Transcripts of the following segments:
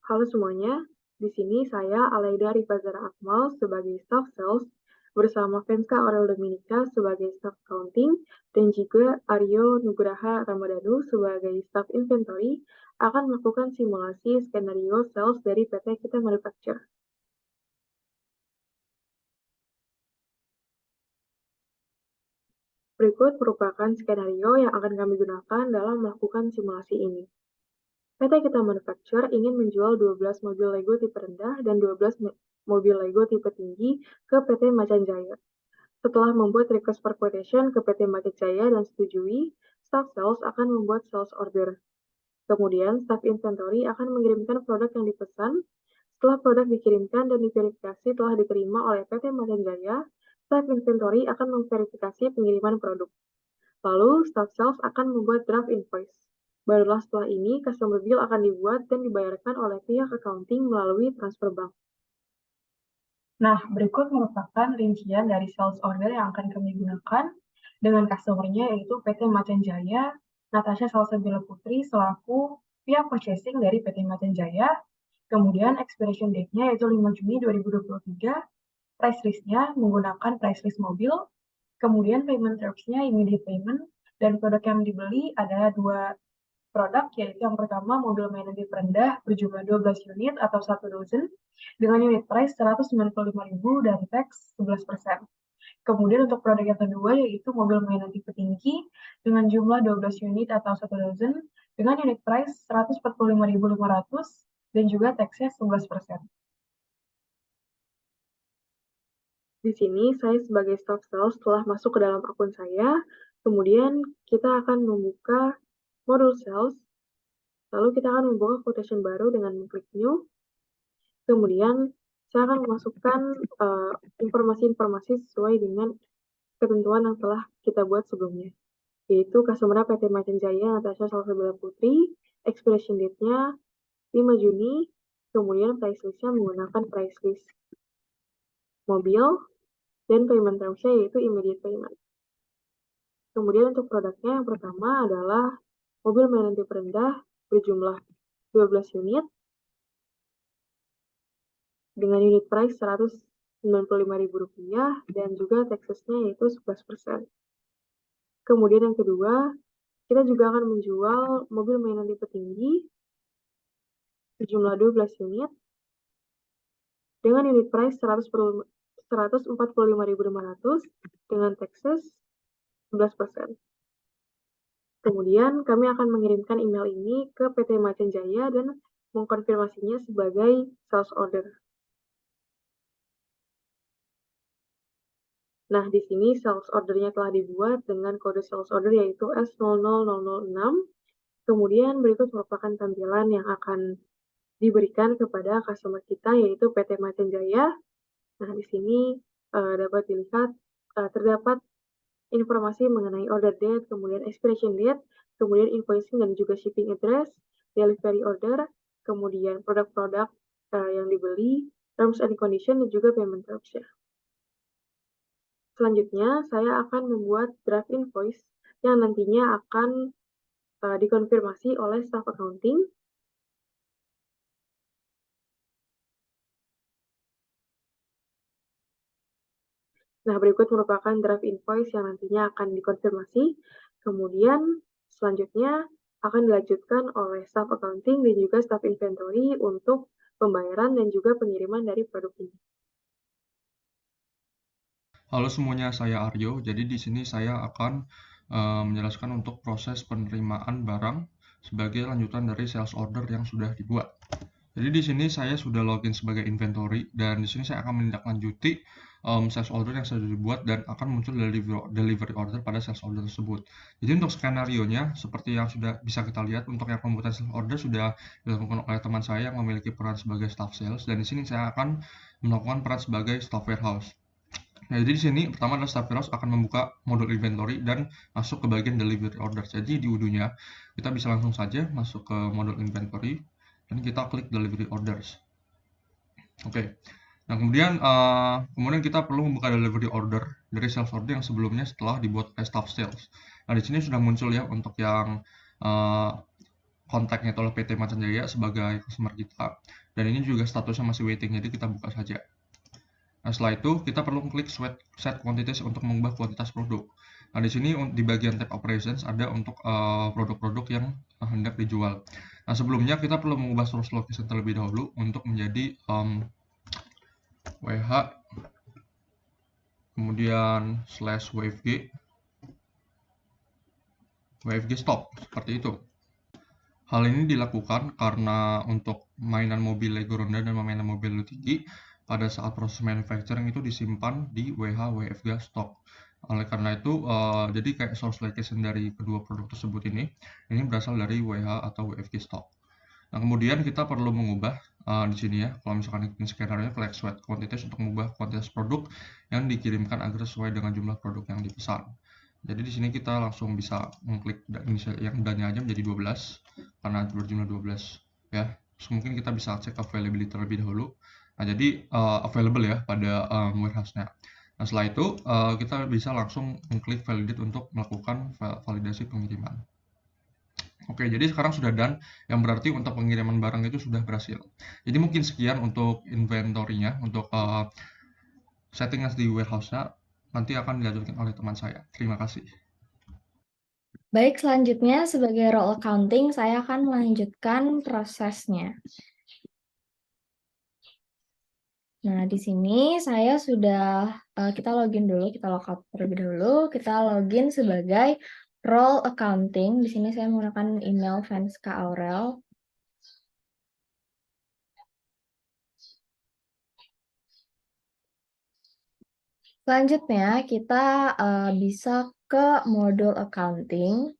Halo semuanya, di sini saya Alaida Rifazara Akmal sebagai Staff Sales bersama Venska Aurel Dominika sebagai Staff Accounting dan juga Aryo Nugraha Ramadhanu sebagai Staff Inventory akan melakukan simulasi skenario sales dari PT Kita Manufacture. Berikut merupakan skenario yang akan kami gunakan dalam melakukan simulasi ini. PT Kita Manufacture ingin menjual 12 mobil Lego tipe rendah dan 12 mobil Lego tipe tinggi ke PT Macan Jaya. Setelah membuat request for quotation ke PT Macan Jaya dan setujui, staff sales akan membuat sales order. Kemudian, staff inventory akan mengirimkan produk yang dipesan. Setelah produk dikirimkan dan diverifikasi telah diterima oleh PT Macan Jaya, staff inventory akan memverifikasi pengiriman produk. Lalu, staff sales akan membuat draft invoice. Barulah setelah ini, customer bill akan dibuat dan dibayarkan oleh pihak accounting melalui transfer bank. Nah, berikut merupakan rincian dari sales order yang akan kami gunakan dengan customer-nya yaitu PT Macan Jaya, Natasha Salsabila Putri selaku pihak purchasing dari PT Macan Jaya, kemudian expiration date-nya yaitu 5 Juni 2023, price list-nya menggunakan price list mobil, kemudian payment terms-nya immediate payment, dan produk yang dibeli ada 2 produk, yaitu yang pertama mobil main rendah berjumlah 12 unit atau 1 dozen dengan unit price 195.000 dan tax 11%. Kemudian untuk produk yang kedua yaitu mobil mainan tipe tinggi dengan jumlah 12 unit atau 1 dozen dengan unit price 145.500 dan juga taxnya 11%. Di sini saya sebagai staff sales telah masuk ke dalam akun saya, kemudian kita akan membuka modul sales, lalu kita akan membuka quotation baru dengan mengklik new, kemudian saya akan memasukkan informasi-informasi sesuai dengan ketentuan yang telah kita buat sebelumnya, yaitu customer PT Macan Jaya Natasha Salsabila Putri, expiration date-nya 5 Juni, kemudian price list-nya menggunakan price list mobil, dan payment terms-nya yaitu immediate payment. Kemudian untuk produknya yang pertama adalah mobil mainan tipe rendah berjumlah 12 unit dengan unit price Rp195.000 dan juga taxes-nya yaitu 11%. Kemudian yang kedua, kita juga akan menjual mobil mainan tipe tinggi berjumlah 12 unit dengan unit price Rp145.500 dengan taxes 11%. Kemudian kami akan mengirimkan email ini ke PT Macan Jaya dan mengkonfirmasinya sebagai sales order. Nah, di sini sales order-nya telah dibuat dengan kode sales order yaitu S00006. Kemudian berikut merupakan tampilan yang akan diberikan kepada customer kita yaitu PT Macan Jaya. Nah, di sini dapat dilihat terdapat informasi mengenai order date, kemudian expiration date, kemudian invoicing dan juga shipping address, delivery order, kemudian produk-produk yang dibeli, terms and condition, dan juga payment terms-nya. Selanjutnya, saya akan membuat draft invoice yang nantinya akan dikonfirmasi oleh staff accounting. Nah, berikut merupakan draft invoice yang nantinya akan dikonfirmasi. Kemudian, selanjutnya akan dilanjutkan oleh staff accounting dan juga staff inventory untuk pembayaran dan juga pengiriman dari produk ini. Halo semuanya, saya Aryo. Jadi di sini saya akan menjelaskan untuk proses penerimaan barang sebagai lanjutan dari sales order yang sudah dibuat. Jadi di sini saya sudah login sebagai inventory dan di sini saya akan menindaklanjuti sales order yang sudah dibuat dan akan muncul delivery order pada sales order tersebut. Jadi untuk skenario-nya seperti yang sudah bisa kita lihat, untuk yang pembuatan sales order sudah dilakukan oleh teman saya yang memiliki peran sebagai staff sales dan di sini saya akan melakukan peran sebagai staff warehouse. Nah, jadi di sini pertama adalah staff warehouse akan membuka modul inventory dan masuk ke bagian delivery order. Jadi di ujungnya kita bisa langsung saja masuk ke modul inventory dan kita klik delivery orders. Oke. Nah, kemudian kita perlu membuka delivery order dari sales order yang sebelumnya setelah dibuat oleh staff sales. Nah, di sini sudah muncul ya untuk yang kontaknya itu oleh PT Macan Jaya sebagai customer kita. Dan ini juga statusnya masih waiting, jadi kita buka saja. Nah, setelah itu kita perlu klik set quantities untuk mengubah kuantitas produk. Nah, di sini di bagian tab operations ada untuk produk-produk yang hendak dijual. Nah, sebelumnya kita perlu mengubah source location terlebih dahulu untuk menjadi WH kemudian /wfg stock, seperti itu. Hal ini dilakukan karena untuk mainan mobil Lego rendah dan mainan mobil tinggi, pada saat proses manufacturing itu disimpan di WFG stock. Oleh karena itu, jadi kayak source location dari kedua produk tersebut ini berasal dari WH atau WFG stock. Nah, kemudian kita perlu mengubah di sini ya, kalau misalkan ini skenario collect sweat quantities untuk mengubah kuantitas produk yang dikirimkan agar sesuai dengan jumlah produk yang dipesan. Jadi di sini kita langsung bisa mengklik yang dannya aja menjadi 12 karena berjumlah 12 ya. Terus mungkin kita bisa cek availability terlebih dahulu. Nah, jadi available ya pada warehouse-nya. Nah, setelah itu kita bisa langsung mengklik validate untuk melakukan validasi pengiriman. Oke, jadi sekarang sudah done, yang berarti untuk pengiriman barang itu sudah berhasil. Jadi mungkin sekian untuk inventory-nya, untuk setting di warehouse-nya, nanti akan dilanjutkan oleh teman saya. Terima kasih. Baik, selanjutnya sebagai role accounting, saya akan melanjutkan prosesnya. Nah, di sini saya sudah, kita login dulu, kita logout terlebih dahulu, kita login sebagai role accounting. Di sini saya menggunakan email Vanska Aurel. Selanjutnya, kita bisa ke modul accounting,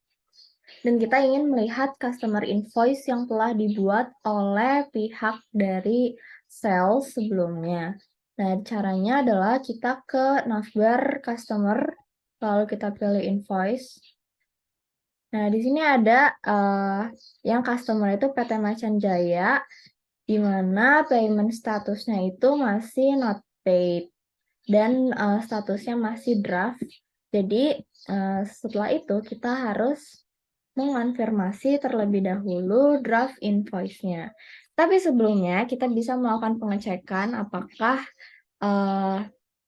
dan kita ingin melihat customer invoice yang telah dibuat oleh pihak dari sales sebelumnya. Nah, caranya adalah kita ke navbar customer, lalu kita pilih invoice. Nah, di sini ada yang customer itu PT Macan Jaya, di mana payment statusnya itu masih not paid. Dan statusnya masih draft. Jadi setelah itu kita harus mengonfirmasi terlebih dahulu draft invoice-nya. Tapi sebelumnya kita bisa melakukan pengecekan apakah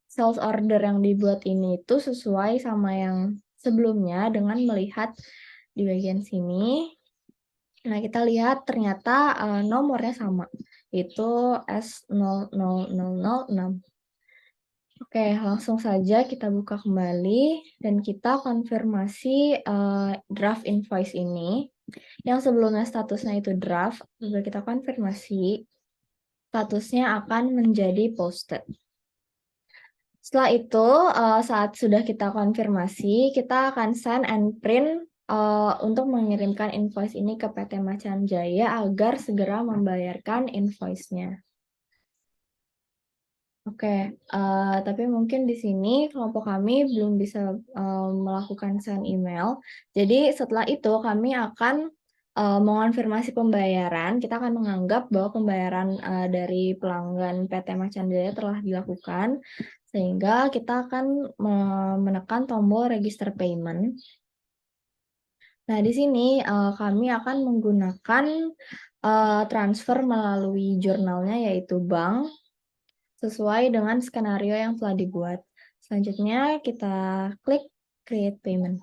sales order yang dibuat ini itu sesuai sama yang sebelumnya dengan melihat di bagian sini. Nah, kita lihat ternyata nomornya sama, itu S00006. Oke, langsung saja kita buka kembali dan kita konfirmasi draft invoice ini. Yang sebelumnya statusnya itu draft, lalu kita konfirmasi, statusnya akan menjadi posted. Setelah itu, saat sudah kita konfirmasi, kita akan send and print untuk mengirimkan invoice ini ke PT Macan Jaya agar segera membayarkan invoice-nya. Oke, tapi mungkin di sini kelompok kami belum bisa melakukan send email. Jadi setelah itu kami akan mengonfirmasi pembayaran. Kita akan menganggap bahwa pembayaran dari pelanggan PT Macan Jaya telah dilakukan, sehingga kita akan menekan tombol register payment. Nah, di sini kami akan menggunakan transfer melalui jurnalnya yaitu bank, sesuai dengan skenario yang telah dibuat. Selanjutnya kita klik Create Payment.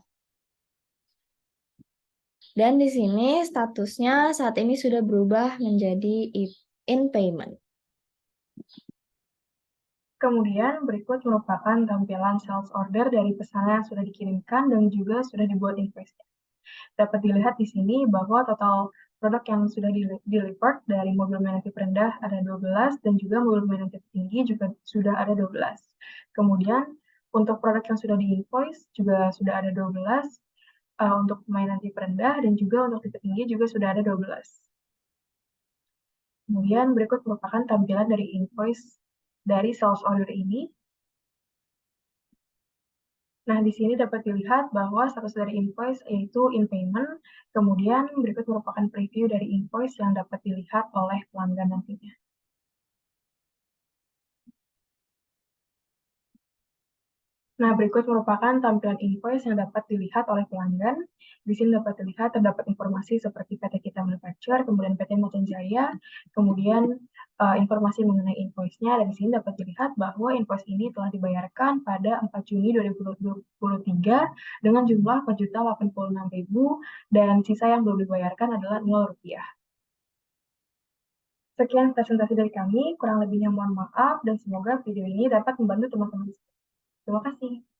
Dan di sini statusnya saat ini sudah berubah menjadi In Payment. Kemudian berikut merupakan tampilan sales order dari pesanan yang sudah dikirimkan dan juga sudah dibuat invoice-nya. Dapat dilihat di sini bahwa total produk yang sudah delivered dari mobil main tipe rendah ada 12 dan juga mobil main tipe tinggi juga sudah ada 12. Kemudian untuk produk yang sudah di-invoice juga sudah ada 12, untuk mainan tipe rendah dan juga untuk tipe tinggi juga sudah ada 12. Kemudian berikut merupakan tampilan dari invoice dari sales order ini. Nah, di sini dapat dilihat bahwa status dari invoice yaitu in payment, kemudian berikut merupakan preview dari invoice yang dapat dilihat oleh pelanggan nantinya. Nah, berikut merupakan tampilan invoice yang dapat dilihat oleh pelanggan. Di sini dapat dilihat terdapat informasi seperti PT Kita Manufacture, kemudian PT Macan Jaya, kemudian informasi mengenai invoice-nya, dan di sini dapat dilihat bahwa invoice ini telah dibayarkan pada 4 Juni 2023 dengan jumlah 4.086.000 dan sisa yang belum dibayarkan adalah Rp0. Sekian presentasi dari kami, kurang lebihnya mohon maaf dan semoga video ini dapat membantu teman-teman. Terima kasih.